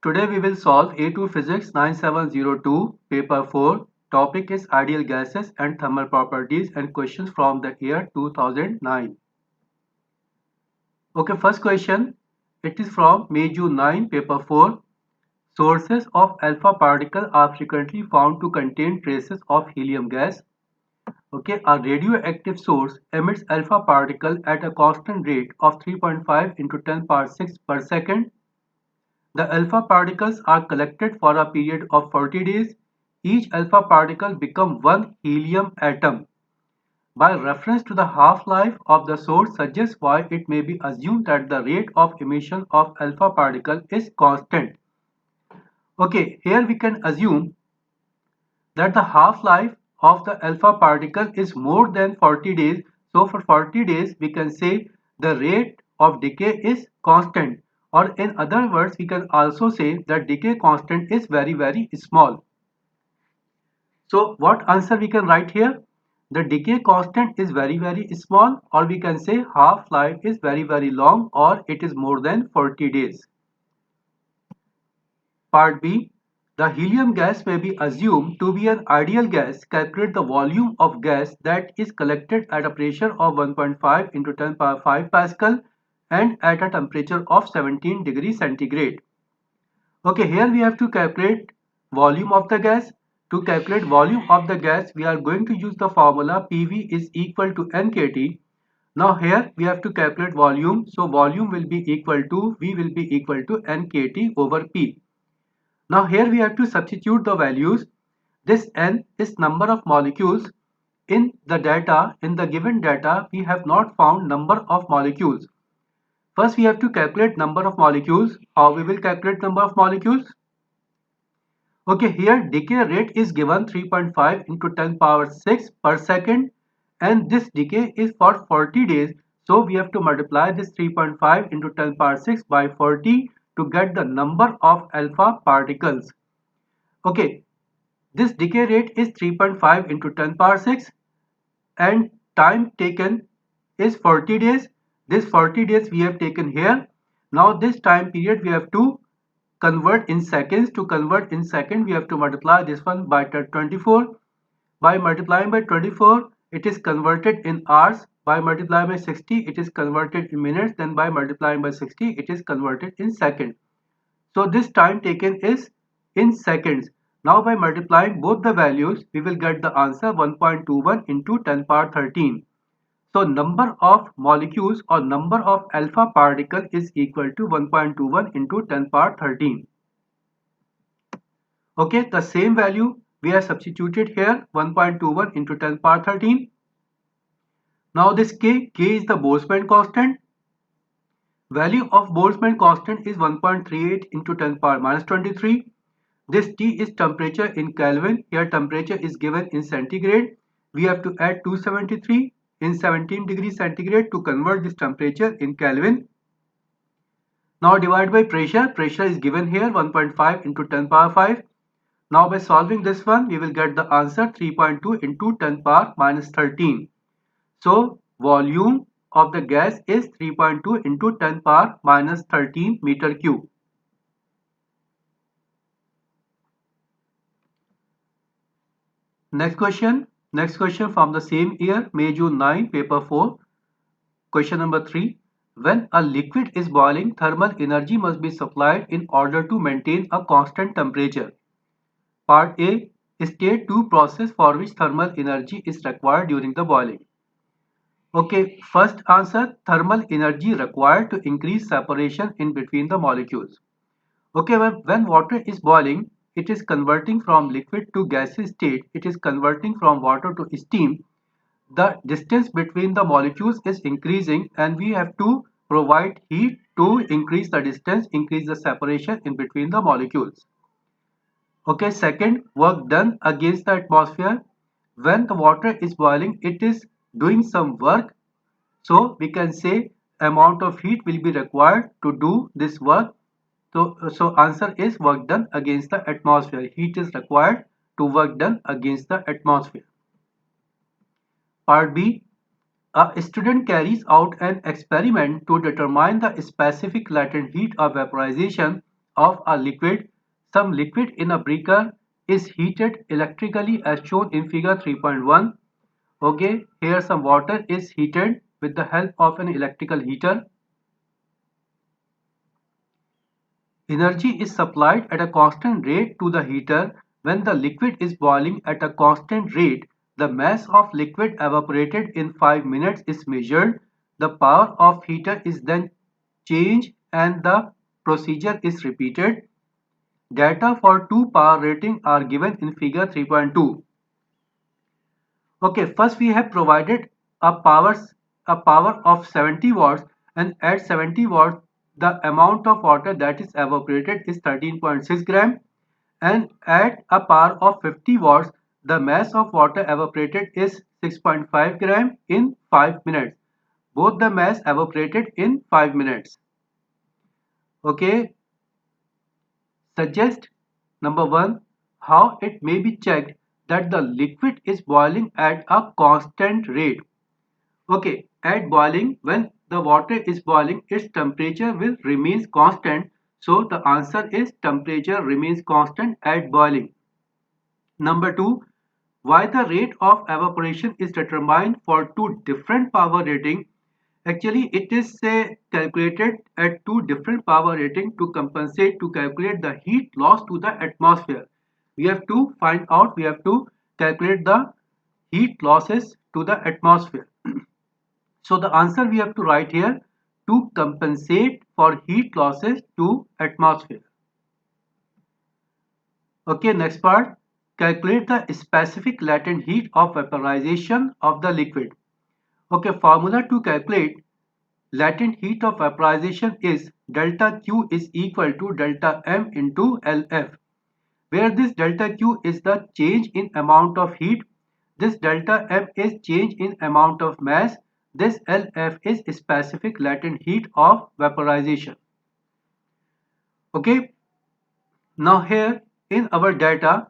Today we will solve A2 Physics 9702 Paper 4. Topic is Ideal Gases and Thermal Properties and questions from the year 2009. Okay, first question. It is from May June 9 Paper 4. Sources of alpha particle are frequently found to contain traces of helium gas. Okay, a radioactive source emits alpha particle at a constant rate of 3.5 into 10 power 6 per second. The alpha particles are collected for a period of 40 days. Each alpha particle becomes one helium atom. By reference to the half-life of the source suggests why it may be assumed that the rate of emission of alpha particle is constant. Okay, here we can assume that the half-life of the alpha particle is more than 40 days. So for 40 days we can say the rate of decay is constant, or in other words we can also say that decay constant is very small. So what answer we can write here? The decay constant is very small, or we can say half-life is very long, or it is more than 40 days. Part B. The helium gas may be assumed to be an ideal gas. Calculate the volume of gas that is collected at a pressure of 1.5 into 10 power 5 Pascal and at a temperature of 17 degrees centigrade. Okay, here we have to calculate volume of the gas. To calculate volume of the gas, we are going to use the formula PV is equal to NKT. Now here we have to calculate volume. So volume will be equal to, V will be equal to NKT over P. Now here we have to substitute the values. This N is number of molecules. In the data, in the given data, we have not found number of molecules. First we have to calculate number of molecules. How we will calculate number of molecules? Okay, here decay rate is given 3.5 into 10 power 6 per second, and this decay is for 40 days. So we have to multiply this 3.5 into 10 power 6 by 40 to get the number of alpha particles. Okay, this decay rate is 3.5 into 10 power 6 and time taken is 40 days. This 40 days we have taken here. Now this time period we have to convert in seconds. To convert in second we have to multiply this one by 24. By multiplying by 24 it is converted in hours. By multiplying by 60 it is converted in minutes. Then by multiplying by 60 it is converted in seconds. So this time taken is in seconds. Now by multiplying both the values we will get the answer 1.21 into 10 power 13. So number of molecules or number of alpha particle is equal to 1.21 into 10 power 13. Okay, the same value we have substituted here, 1.21 into 10 power 13. Now this K is the Boltzmann constant. Value of Boltzmann constant is 1.38 into 10 power minus 23. This T is temperature in Kelvin. Here temperature is given in centigrade. We have to add 273 in 17 degrees centigrade to convert this temperature in Kelvin. Now divide by pressure. Pressure is given here 1.5 into 10 power 5. Now by solving this one we will get the answer 3.2 into 10 power minus 13. So volume of the gas is 3.2 into 10 power minus 13 meter cube. Next question from the same year, May June 9, paper 4. Question number 3. When a liquid is boiling, thermal energy must be supplied in order to maintain a constant temperature. Part A. State two processes for which thermal energy is required during the boiling. Okay, first answer, thermal energy required to increase separation in between the molecules. Okay, when water is boiling, it is converting from liquid to gaseous state. It is converting from water to steam. The distance between the molecules is increasing and we have to provide heat to increase the distance, increase the separation in between the molecules. Okay, second, work done against the atmosphere. When the water is boiling, it is doing some work. So we can say amount of heat will be required to do this work. So answer is work done against the atmosphere. Heat is required to work done against the atmosphere. Part B. A student carries out an experiment to determine the specific latent heat of vaporization of a liquid. Some liquid in a beaker is heated electrically as shown in figure 3.1. Okay, here some water is heated with the help of an electrical heater. Energy is supplied at a constant rate to the heater. When the liquid is boiling at a constant rate, the mass of liquid evaporated in 5 minutes is measured. The power of heater is then changed and the procedure is repeated. Data for two power rating are given in figure 3.2. Okay, first we have provided a power of 70 watts, and at 70 watts the amount of water that is evaporated is 13.6 gram, and at a power of 50 watts the mass of water evaporated is 6.5 gram in 5 minutes. Both the mass evaporated in 5 minutes. Okay, suggest number 1 how it may be checked that the liquid is boiling at a constant rate. Okay, at boiling, when the water is boiling, its temperature will remains constant. So the answer is temperature remains constant at boiling. Number 2, why the rate of evaporation is determined for two different power rating. Actually, it is calculated at two different power rating to compensate to calculate the heat loss to the atmosphere. We have to calculate the heat losses to the atmosphere. So the answer we have to write here, to compensate for heat losses to atmosphere. Okay, next part. Calculate the specific latent heat of vaporization of the liquid. Okay, formula to calculate latent heat of vaporization is delta Q is equal to delta M into LF, where this delta Q is the change in amount of heat, this delta M is change in amount of mass, this LF is specific latent heat of vaporization. Okay, now here in our data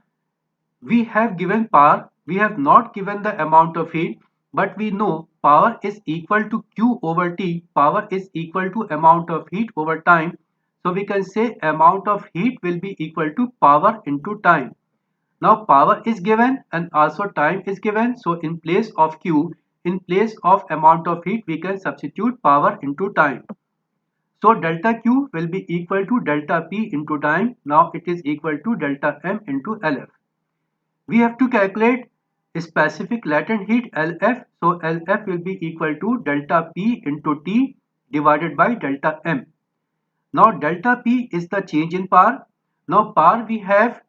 we have given power, we have not given the amount of heat, but we know power is equal to Q over T, power is equal to amount of heat over time. So we can say amount of heat will be equal to power into time. Now power is given and also time is given. So in place of Q, in place of amount of heat, we can substitute power into time. So delta Q will be equal to delta P into time. Now it is equal to delta M into LF. We have to calculate specific latent heat LF. So LF will be equal to delta P into T divided by delta M. Now delta P is the change in power. Now power we have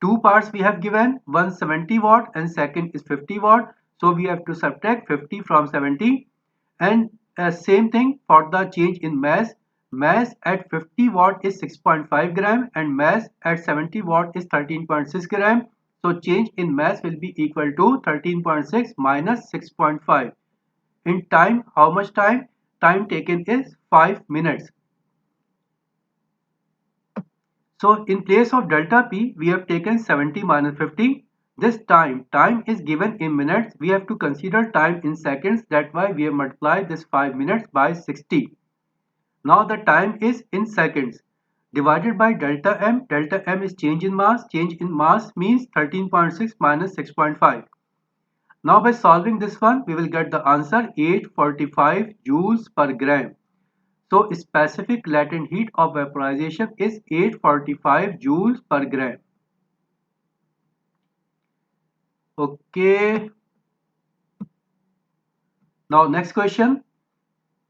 two parts we have given, one 70 watt and second is 50 watt. So we have to subtract 50 from 70, and same thing for the change in mass. Mass at 50 watt is 6.5 gram and mass at 70 watt is 13.6 gram. So change in mass will be equal to 13.6 minus 6.5. In time, how much time? Time taken is 5 minutes. So in place of delta P, we have taken 70 minus 50. This time is given in minutes. We have to consider time in seconds. That's why we have multiplied this 5 minutes by 60. Now the time is in seconds. Divided by delta M. Delta M is change in mass. Change in mass means 13.6 minus 6.5. Now by solving this one, we will get the answer 845 joules per gram. So specific latent heat of vaporization is 845 joules per gram. Okay. Now next question.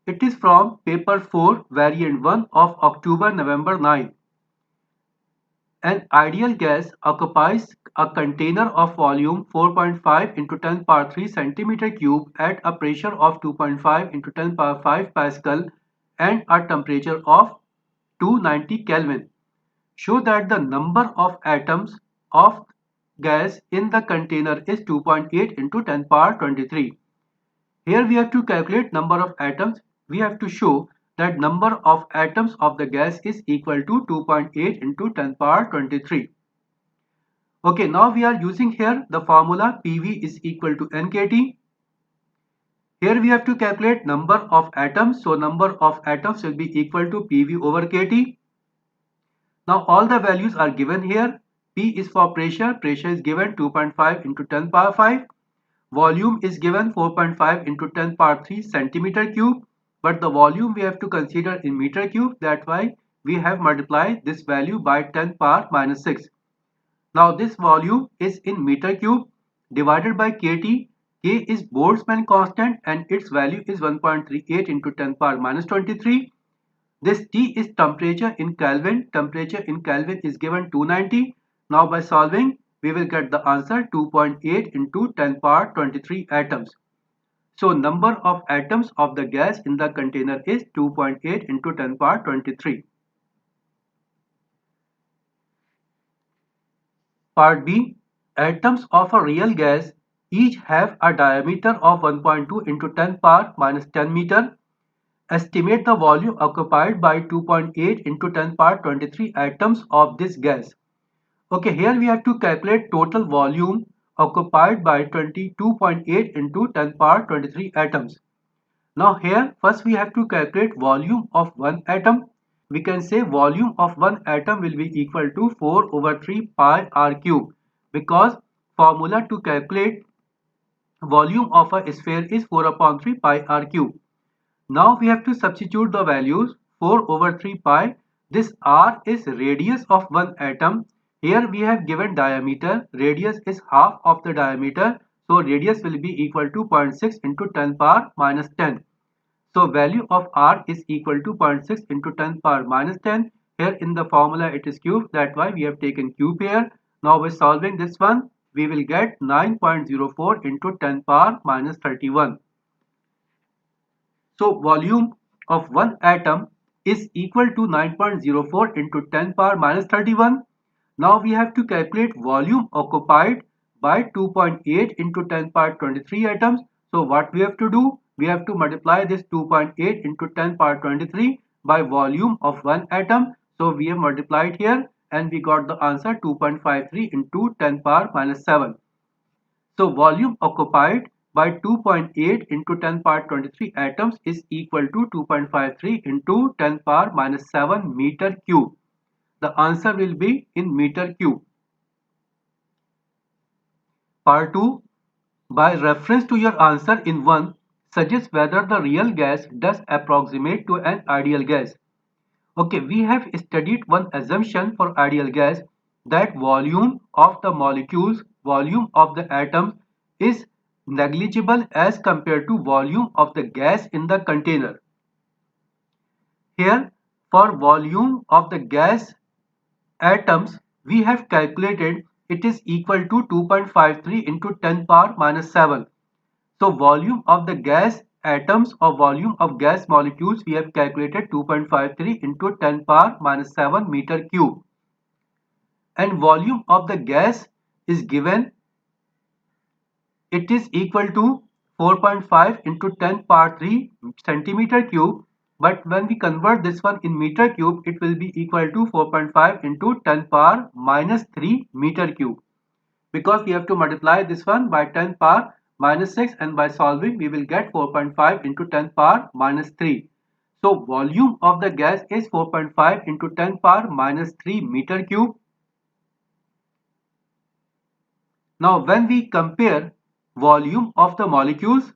It is from paper 4 variant 1 of October-November 9. An ideal gas occupies a container of volume 4.5 into 10 power 3 centimeter cube at a pressure of 2.5 into 10 power 5 Pascal and a temperature of 290 Kelvin. Show that the number of atoms of gas in the container is 2.8 into 10 power 23. Here we have to calculate number of atoms. We have to show that number of atoms of the gas is equal to 2.8 into 10 power 23. Okay, now we are using here the formula PV is equal to NKT. Here we have to calculate number of atoms. So number of atoms will be equal to PV over KT. Now all the values are given here. P is for pressure. Pressure is given 2.5 into 10 power 5. Volume is given 4.5 into 10 power 3 centimeter cube. But the volume we have to consider in meter cube. That's why we have multiplied this value by 10 power minus 6. Now this volume is in meter cube divided by kT. K is Boltzmann constant and its value is 1.38 into 10 power minus 23. This T is temperature in Kelvin. Temperature in Kelvin is given 290. Now by solving, we will get the answer 2.8 into 10 power 23 atoms. So number of atoms of the gas in the container is 2.8 into 10 power 23. Part B. Atoms of a real gas each have a diameter of 1.2 into 10 power minus 10 meter. Estimate the volume occupied by 2.8 into 10 power 23 atoms of this gas. Okay, here we have to calculate total volume occupied by 22.8 into 10 power 23 atoms. Now here first we have to calculate volume of one atom. We can say volume of one atom will be equal to 4 over 3 pi r cube because formula to calculate volume of a sphere is 4 upon 3 pi r cube. Now we have to substitute the values 4 over 3 pi. This r is radius of one atom. Here we have given diameter. Radius is half of the diameter. So radius will be equal to 0.6 into 10 power minus 10. So value of r is equal to 0.6 into 10 power minus 10. Here in the formula it is cube. That's why we have taken cube here. Now by solving this one, we will get 9.04 into 10 power minus 31. So volume of one atom is equal to 9.04 into 10 power minus 31. Now we have to calculate volume occupied by 2.8 into 10 power 23 atoms. So what we have to do? We have to multiply this 2.8 into 10 power 23 by volume of one atom. So we have multiplied here and we got the answer 2.53 into 10 power minus 7. So volume occupied by 2.8 into 10 power 23 atoms is equal to 2.53 into 10 power minus 7 meter cube. The answer will be in meter cube. Part 2. By reference to your answer in 1, suggest whether the real gas does approximate to an ideal gas. Okay, we have studied one assumption for ideal gas that volume of the molecules, volume of the atoms is negligible as compared to volume of the gas in the container. Here, for volume of the gas atoms, we have calculated it is equal to 2.53 into 10 power minus 7. So volume of the gas atoms or volume of gas molecules we have calculated 2.53 into 10 power minus 7 meter cube. And volume of the gas is given, it is equal to 4.5 into 10 power 3 centimeter cube. But when we convert this one in meter cube, it will be equal to 4.5 into 10 power minus 3 meter cube. Because we have to multiply this one by 10 power minus 6 and by solving we will get 4.5 into 10 power minus 3. So volume of the gas is 4.5 into 10 power minus 3 meter cube. Now when we compare volume of the molecules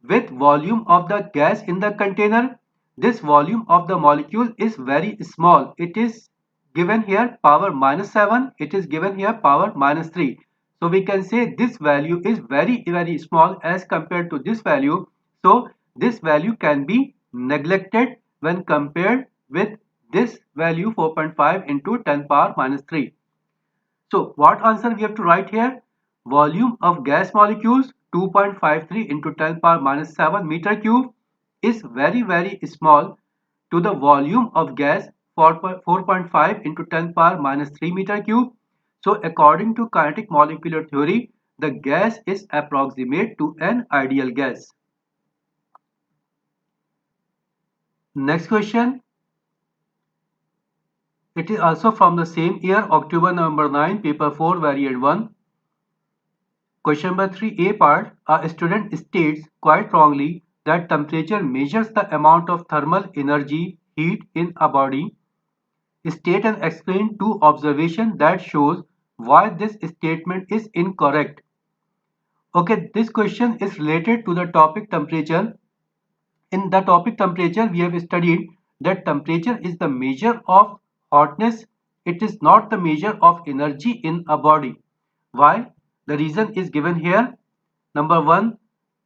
with volume of the gas in the container, this volume of the molecule is very small. It is given here power minus 7, it is given here power minus 3. So we can say this value is very small as compared to this value. So this value can be neglected when compared with this value 4.5 into 10 power minus 3. So what answer we have to write here? Volume of gas molecules 2.53 into 10 power minus 7 meter cube is very small to the volume of gas 4.5 into 10 power minus 3 meter cube. So according to kinetic molecular theory, the gas is approximate to an ideal gas. Next question. It is also from the same year, October November 9, paper 4, variant 1. Question number 3a part, a student states quite wrongly that temperature measures the amount of thermal energy, heat in a body. State and explain two observations that shows why this statement is incorrect. Okay, this question is related to the topic temperature. In the topic temperature, we have studied that temperature is the measure of hotness. It is not the measure of energy in a body. Why? The reason is given here. Number one,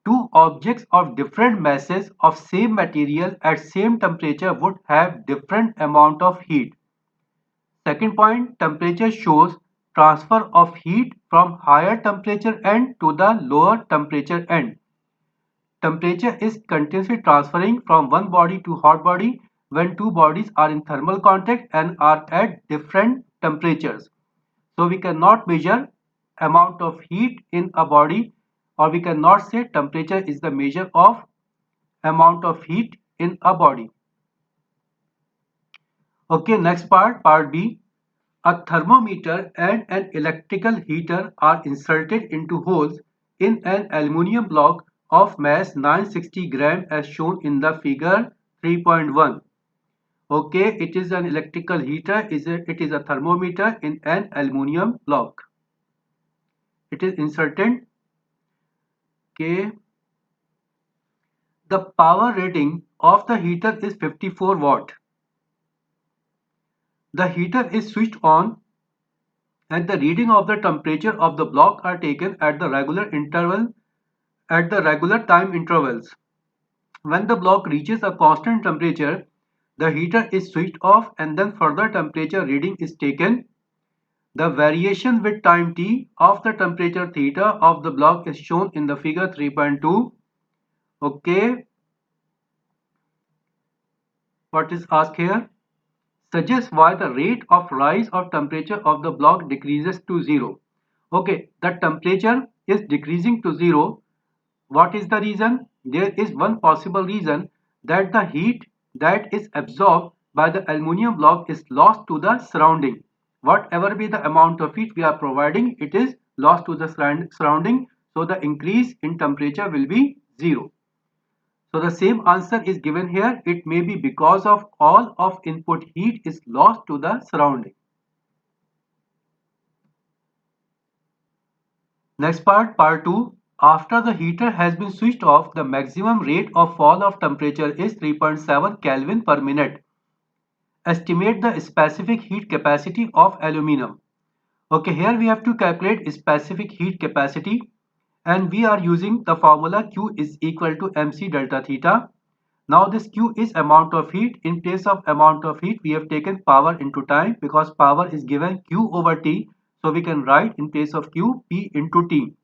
two objects of different masses of same material at same temperature would have different amount of heat. Second point, temperature shows transfer of heat from higher temperature end to the lower temperature end. Temperature is continuously transferring from one body to hot body when two bodies are in thermal contact and are at different temperatures. So we cannot measure amount of heat in a body, or we cannot say temperature is the measure of amount of heat in a body. Okay, next part B. A thermometer and an electrical heater are inserted into holes in an aluminium block of mass 960 gram as shown in the figure 3.1. Okay, it is an electrical heater, it is a thermometer in an aluminium block. It is inserted. Okay. The power rating of the heater is 54 watt. The heater is switched on and the reading of the temperature of the block are taken at the regular time intervals. When the block reaches a constant temperature, the heater is switched off and then further temperature reading is taken. The variation with time t of the temperature theta of the block is shown in the figure 3.2. Okay. What is asked here? Suggests why the rate of rise of temperature of the block decreases to 0. Okay, the temperature is decreasing to 0. What is the reason? There is one possible reason, that the heat that is absorbed by the aluminium block is lost to the surrounding. Whatever be the amount of heat we are providing, it is lost to the surrounding. So the increase in temperature will be 0. So the same answer is given here. It may be because of all of input heat is lost to the surrounding. Next part 2. After the heater has been switched off, the maximum rate of fall of temperature is 3.7 Kelvin per minute. Estimate the specific heat capacity of aluminum. Okay, here we have to calculate specific heat capacity. And we are using the formula Q is equal to mc delta theta. Now this Q is amount of heat. In place of amount of heat, we have taken power into time because power is given Q over T. So we can write in place of Q, P into T.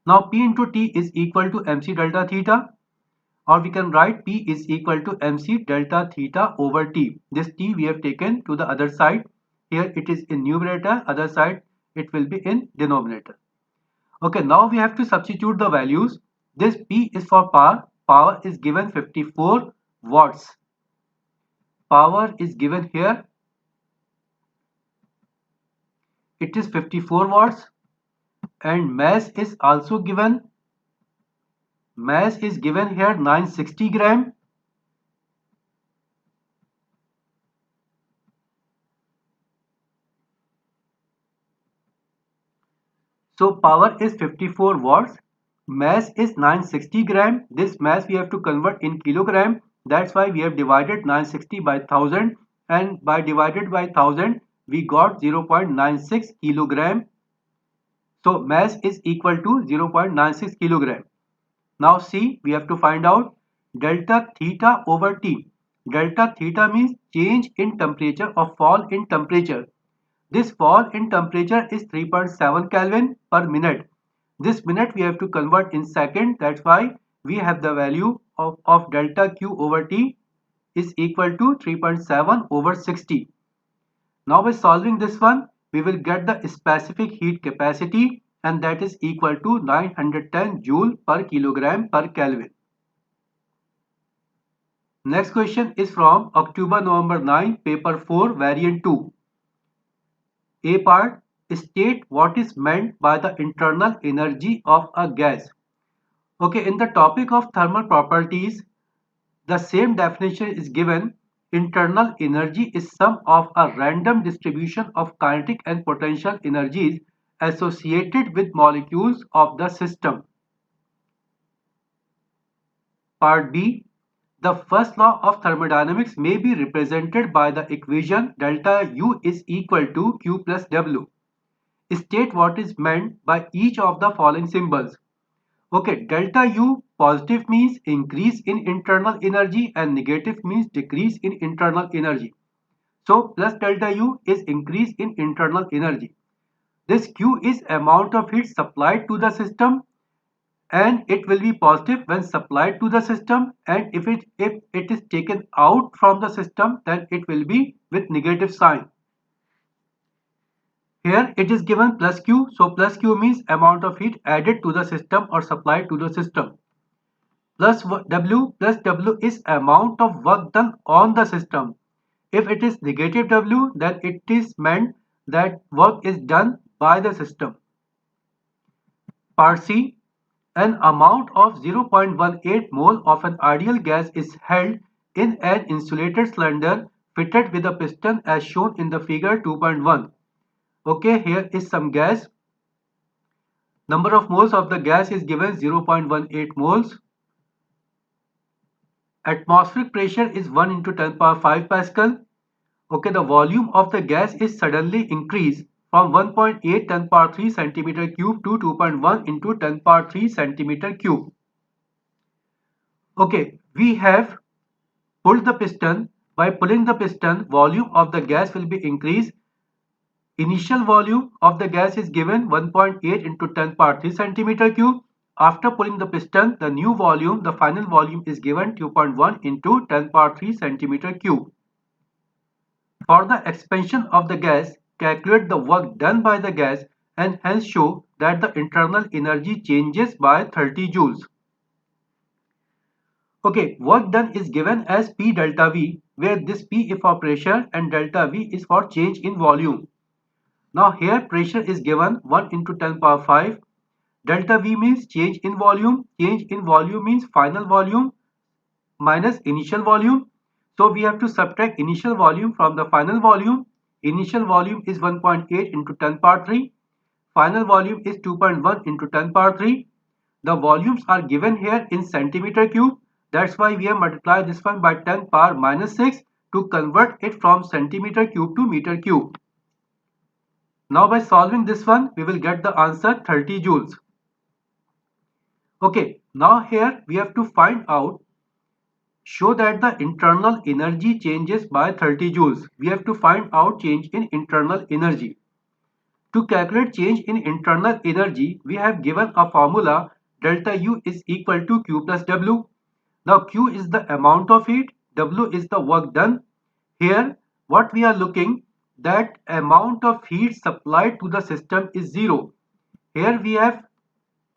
Now P into T is equal to mc delta theta, or we can write P is equal to mc delta theta over T. This T we have taken to the other side. Here it is in numerator, other side it will be in denominator. Okay, now we have to substitute the values. This P is for power. Power is given 54 watts. Power is given here. It is 54 watts. And mass is also given. Mass is given here 960 gram. So power is 54 watts. Mass is 960 gram. This mass we have to convert in kilogram. That's why we have divided 960 by 1000. And by divided by 1000, we got 0.96 kilogram. So mass is equal to 0.96 kilogram. Now see, we have to find out delta theta over T. Delta theta means change in temperature or fall in temperature. This fall in temperature is 3.7 Kelvin per minute. This minute we have to convert in second. That's why we have the value of delta Q over T is equal to 3.7 over 60. Now by solving this one, we will get the specific heat capacity, and that is equal to 910 joule per kilogram per Kelvin. Next question is from October November 9, paper 4, variant 2. A part, state what is meant by the internal energy of a gas. Okay, in the topic of thermal properties, the same definition is given. internal energy is sum of a random distribution of kinetic and potential energies associated with molecules of the system. Part B. The first law of thermodynamics may be represented by the equation delta U is equal to Q plus W. State what is meant by each of the following symbols. Okay, delta U positive means increase in internal energy and negative means decrease in internal energy. So plus delta U is increase in internal energy. This Q is amount of heat supplied to the system, and it will be positive when supplied to the system, and if it is taken out from the system, then it will be with negative sign. Here it is given plus Q, so plus Q means amount of heat added to the system or supplied to the system. Plus W is amount of work done on the system. If it is negative W, then it is meant that work is done by the system. Part C. An amount of 0.18 mole of an ideal gas is held in an insulated cylinder fitted with a piston as shown in the figure 2.1. Okay, here is some gas. Number of moles of the gas is given 0.18 moles. Atmospheric pressure is 1 into 10 power 5 Pascal. Okay, the volume of the gas is suddenly increased from 1.8 10 power 3 centimeter cube to 2.1 into 10 power 3 centimeter cube. Okay, we have pulled the piston. By pulling the piston, volume of the gas will be increased. Initial volume of the gas is given 1.8 into 10 power 3 centimeter cube. After pulling the piston, the new volume, the final volume is given 2.1 into 10 power 3 centimeter cube. For the expansion of the gas, calculate the work done by the gas and hence show that the internal energy changes by 30 joules. Okay, work done is given as P delta V, where this P is for pressure and delta V is for change in volume. Now here pressure is given 1 into 10 power 5. Delta V means change in volume. Change in volume means final volume minus initial volume. So we have to subtract initial volume from the final volume. Initial volume is 1.8 into 10 power 3. Final volume is 2.1 into 10 power 3. The volumes are given here in centimeter cube. That's why we have multiplied this one by 10 power minus 6 to convert it from centimeter cube to meter cube. Now by solving this one, we will get the answer 30 joules. Okay, now here we have to find out, show that the internal energy changes by 30 joules. We have to find out change in internal energy. To calculate change in internal energy, we have given a formula delta U is equal to Q plus W. Now Q is the amount of heat, W is the work done. Here what we are looking, that amount of heat supplied to the system is 0. Here we have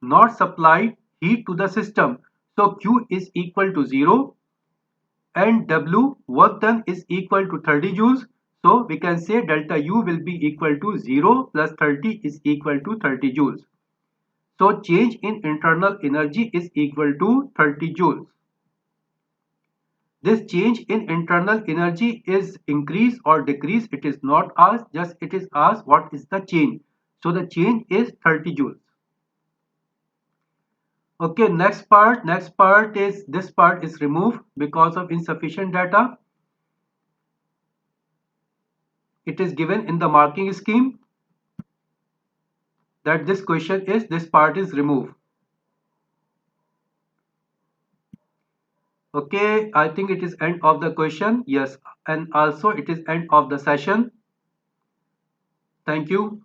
not supplied heat to the system. So Q is equal to 0 and W work done is equal to 30 joules. So we can say delta U will be equal to 0 plus 30 is equal to 30 joules. So change in internal energy is equal to 30 joules. This change in internal energy is increase or decrease. It is not asked, just it is asked what is the change. So the change is 30 joules. Okay, next part is, this part is removed because of insufficient data. It is given in the marking scheme that this question is, this part is removed. Okay, I think it is end of the question. Yes, and also it is end of the session. Thank you.